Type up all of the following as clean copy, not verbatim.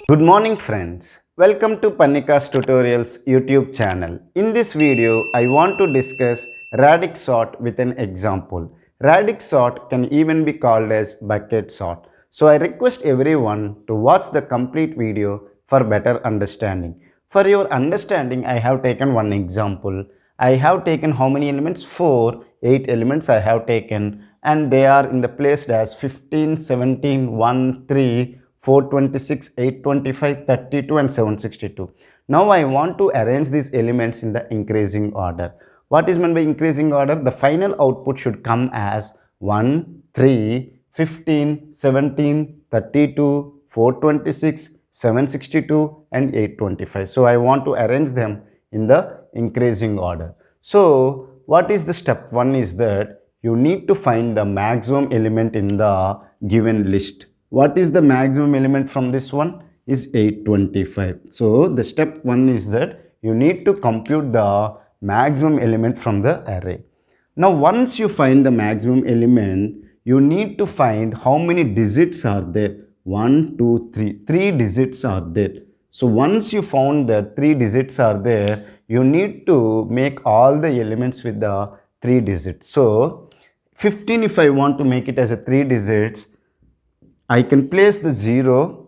Good morning friends. Welcome to Parnika's Tutorials YouTube channel. In this video, I want to discuss Radix sort with an example. Radix sort can even be called as bucket sort. So I request everyone to watch the complete video for better understanding. For your understanding, I have taken one example. I have taken how many elements? 4, 8 elements I have taken, and they are in the placed as 15, 17, 1, 3, 426, 825, 32 and 762. Now I want to arrange these elements in the increasing order. What is meant by increasing order? The final output should come as 1, 3, 15, 17, 32, 426, 762 and 825. So I want to arrange them in the increasing order. So what is the step 1 is that you need to find the maximum element in the given list. What is the maximum element from this one? Is 825. So the step 1 is that you need to compute the maximum element from the array. Now once you find the maximum element, you need to find how many digits are there. 1, 2, 3. 3 digits are there. So once you found that 3 digits are there, you need to make all the elements with the 3 digits. So 15, if I want to make it as a 3 digits, I can place the 0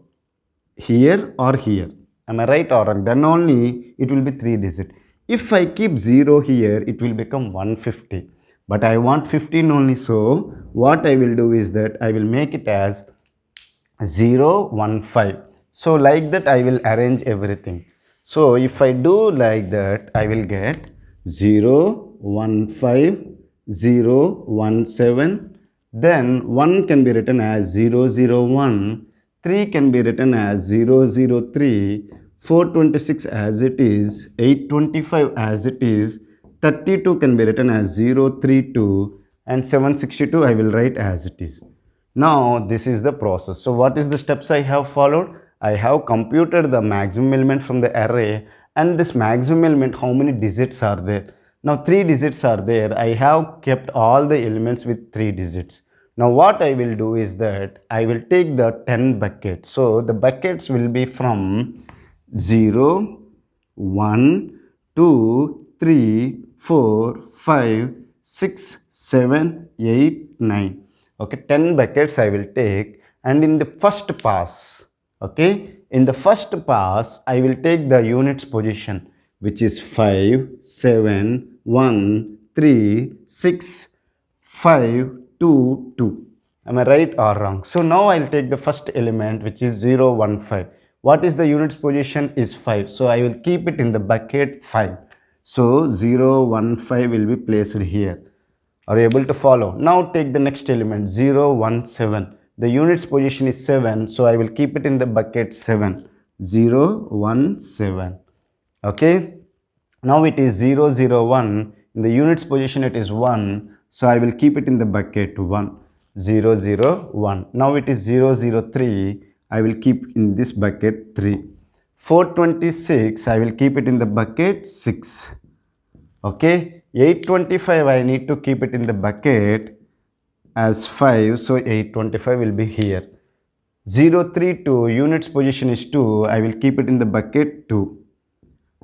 here or here. Am I right or wrong? Then only it will be 3 digit. If I keep 0 here, it will become 150. But I want 15 only. So what I will do is that I will make it as 0, 1, 5. So like that I will arrange everything. So if I do like that, I will get 0, 1, 5, 0, 1, 7. Then 1 can be written as 0, 0, 1. 3 can be written as 0, 0, 3. 426 as it is. 825 as it is. 32 can be written as 0, 3, 2. And 762 I will write as it is. Now this is the process. So what is the steps I have followed? I have computed the maximum element from the array, and this maximum element, how many digits are there? Now 3 digits are there. I have kept all the elements with 3 digits. Now what I will do is that I will take the 10 buckets. So the buckets will be from 0, 1, 2, 3, 4, 5, 6, 7, 8, 9. Okay, 10 buckets I will take, and in the first pass, okay, in the first pass I will take the units position, which is 5, 7, 1, 3, 6, 5, 2, 2. Am I right or wrong? So now I'll take the first element, which is 0, 1, 5. What is the units position? Is 5. So I will keep it in the bucket 5. So 0, 1, 5 will be placed here. Are you able to follow? Now take the next element, 0, 1, 7. The units position is 7. So I will keep it in the bucket 7. 0, 1, 7. Okay. Now it is 0, 0, 1. In the units position it is 1. So I will keep it in the bucket 1. 0, 0, 1. Now it is 0, 0, 3. I will keep in this bucket 3. 426. I will keep it in the bucket 6. Okay. 825 I need to keep it in the bucket as 5. So 825 will be here. 032 units position is 2. I will keep it in the bucket 2.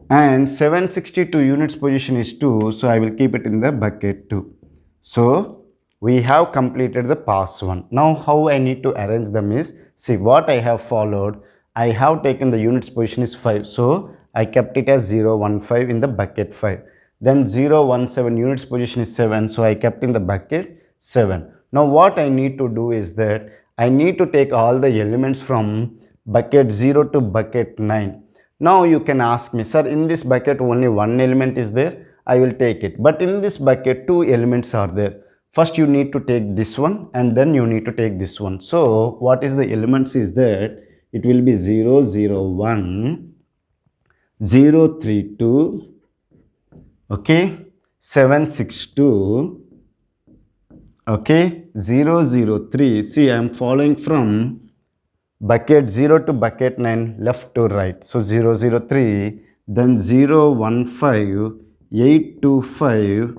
And 762 units position is 2. So I will keep it in the bucket 2. So we have completed the pass 1. Now how I need to arrange them is, see what I have followed. I have taken the units position is 5. So I kept it as 0, 1, 5 in the bucket 5. Then 0, 1, 7 units position is 7. So I kept in the bucket 7. Now what I need to do is that I need to take all the elements from bucket 0 to bucket 9. Now you can ask me, sir, in this bucket only one element is there. I will take it. But in this bucket 2 elements are there. First you need to take this one, and then you need to take this one. So what is the elements is that it will be 0, 0, 1, 0, 3, 2, okay, 762, okay, 0, 0, 3. See, I am following from bucket 0 to bucket 9, left to right. So 0, 0, 3, then 0, 1, 5, 8, 2, 5,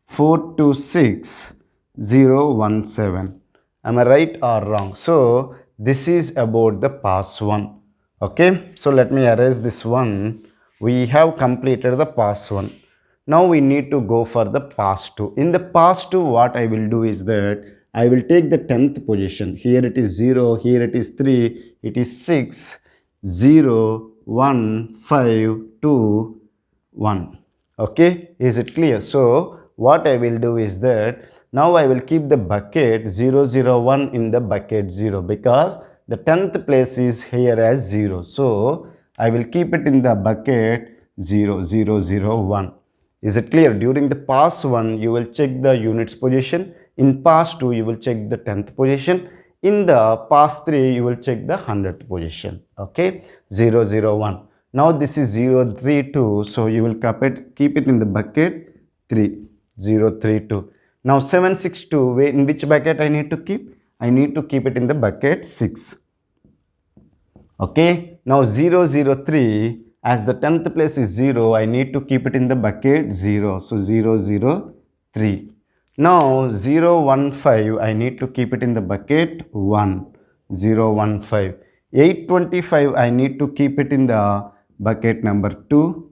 4, 2, 6, 0, 1, 7. Am I right or wrong? So this is about the pass 1. Okay, so let me erase this one. We have completed the past one. Now we need to go for the past two. In the past two, what I will do is that I will take the 10th position. Here it is 0, here it is 3, it is 6, 0, 1, 5, 2, 1. Okay, is it clear? So what I will do is that now I will keep the bucket 0, 0, 1 in the bucket 0, because the 10th place is here as 0. So I will keep it in the bucket 0, 0, 0, 1. Is it clear? During the past one, you will check the units position. In past two, you will check the 10th position. In the past three, you will check the 100th position. Okay, 0, 0, 1. Now this is 0, 3, 2. So you will keep it in the bucket 3, 0, 3, 2. Now 7, 6, 2, in which bucket I need to keep? I need to keep it in the bucket 6. Okay, now 0, 0, 3, as the 10th place is 0, I need to keep it in the bucket 0. So 0, 0, 3. Now 0, 1, 5, I need to keep it in the bucket 1. 0, 1, 5. 8, 25, I need to keep it in the bucket number 2.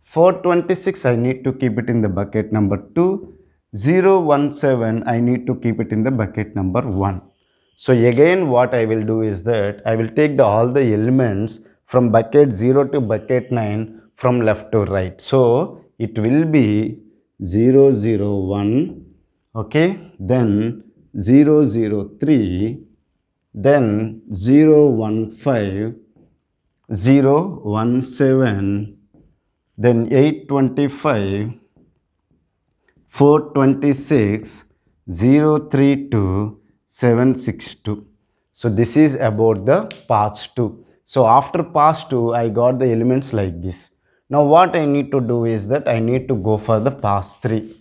4, 26, I need to keep it in the bucket number 2. 0, 1, 7, I need to keep it in the bucket number 1. So again what I will do is that I will take all the elements from bucket 0 to bucket 9 from left to right. So it will be 0, 0, 1, okay, then 0, 0, 3, then 0, 1, 5, 0, 1, 7, then 8, 25, 4, 26, 0, 3, 2, 7, 6, 2. So this is about the past 2. So after past 2, I got the elements like this. Now what I need to do is that I need to go for the past 3.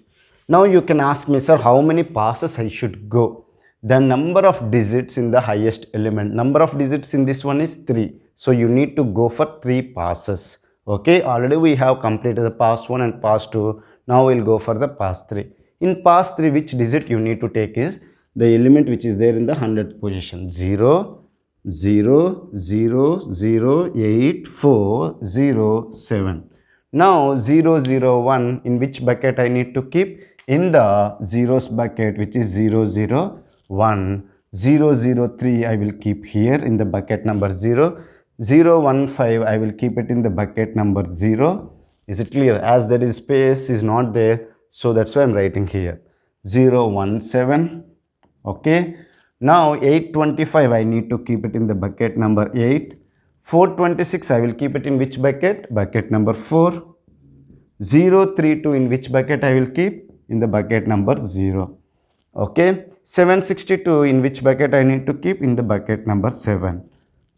Now you can ask me, sir, how many passes I should go? The number of digits in the highest element. Number of digits in this one is 3. So you need to go for 3 passes. Okay, already we have completed the past 1 and past 2. Now we'll go for the past 3. In past 3, which digit you need to take is the element which is there in the 100th position. 0, 0, 0, 0, 8, 4, 0, 7. Now 0, 0, 1, in which bucket I need to keep? In the zeros bucket, which is 0, 0, 1. 0, 0, 3 I will keep here in the bucket number 0. 0, 1, 5 I will keep it in the bucket number 0. Is it clear? As there is space is not there, so that's why I'm writing here. 0, 1, 7. Okay, now 825 I need to keep it in the bucket number 8. 426 I will keep it in which bucket? Bucket number 4. 032 in which bucket I will keep? In the bucket number 0. Okay, 762 in which bucket I need to keep? In the bucket number 7.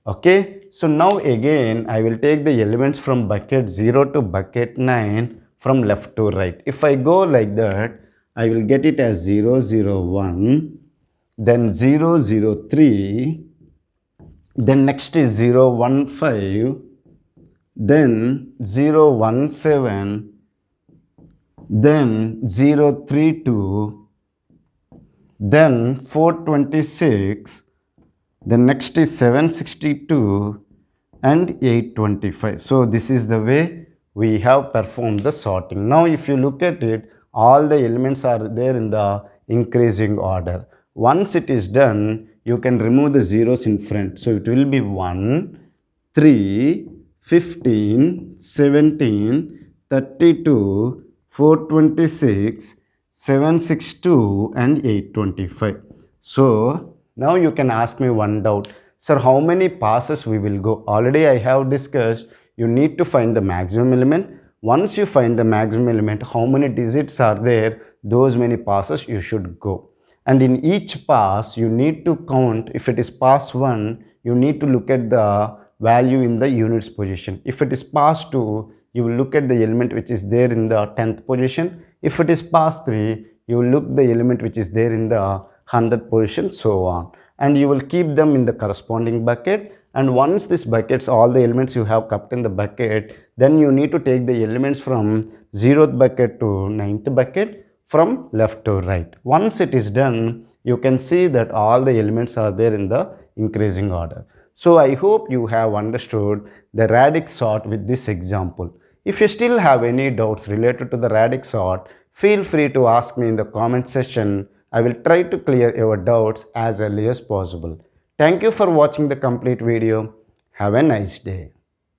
Okay, so now again I will take the elements from bucket 0 to bucket 9 from left to right. If I go like that, I will get it as 0, 0, 1. Then 0, 0, 3, then next is 0, 1, 5, then 0, 1, 7, then 0, 3, 2, then 4, 26, then next is 762 and 825. So this is the way we have performed the sorting. Now if you look at it, all the elements are there in the increasing order. Once it is done, you can remove the zeros in front. So it will be 1, 3, 15, 17, 32, 426, 762 and 825. So now you can ask me one doubt. Sir, how many passes we will go? Already I have discussed, you need to find the maximum element. Once you find the maximum element, how many digits are there, those many passes you should go. And in each pass, you need to count. If it is pass 1, you need to look at the value in the units position. If it is pass 2, you will look at the element which is there in the 10th position. If it is pass 3, you will look the element which is there in the 100th position, so on. And you will keep them in the corresponding bucket. And once this buckets, all the elements you have kept in the bucket, then you need to take the elements from 0th bucket to 9th bucket from left to right. Once it is done, you can see that all the elements are there in the increasing order. So I hope you have understood the radix sort with this example. If you still have any doubts related to the radix sort, feel free to ask me in the comment section. I will try to clear your doubts as early as possible. Thank you for watching the complete video. Have a nice day.